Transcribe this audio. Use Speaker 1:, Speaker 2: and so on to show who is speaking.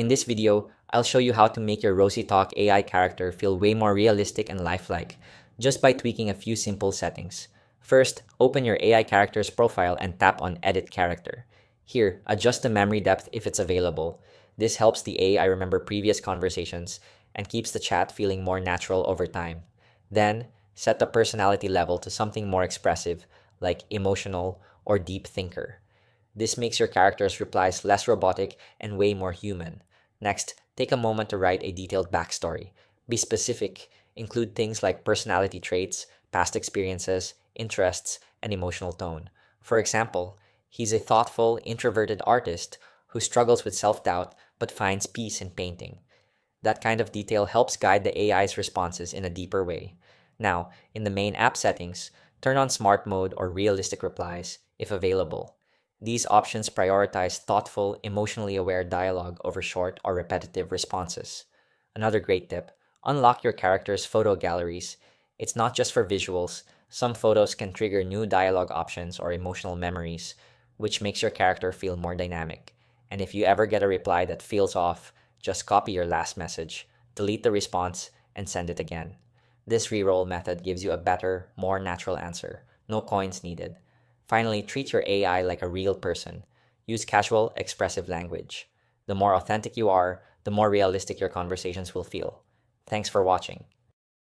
Speaker 1: In this video, I'll show you how to make your RosyTalk AI character feel way more realistic and lifelike, just by tweaking a few simple settings. First, open your AI character's profile and tap on Edit Character. Here, adjust the memory depth if it's available. This helps the AI remember previous conversations and keeps the chat feeling more natural over time. Then, set the personality level to something more expressive, like emotional or deep thinker. This makes your character's replies less robotic and way more human. Next, take a moment to write a detailed backstory. Be specific, include things like personality traits, past experiences, interests, and emotional tone. For example, he's a thoughtful, introverted artist who struggles with self doubt but finds peace in painting. That kind of detail helps guide the AI's responses in a deeper way. Now, in the main app settings, turn on Smart Mode or Realistic Replies if available. These options prioritize thoughtful, emotionally aware dialogue over short or repetitive responses. Another great tip: unlock your character's photo galleries. It's not just for visuals, some photos can trigger new dialogue options or emotional memories, which makes your character feel more dynamic. And if you ever get a reply that feels off, just copy your last message, delete the response, and send it again. This reroll method gives you a better, more natural answer. No coins needed. Finally, treat your AI like a real person. Use casual, expressive language. The more authentic you are, the more realistic your conversations will feel. Thanks for watching.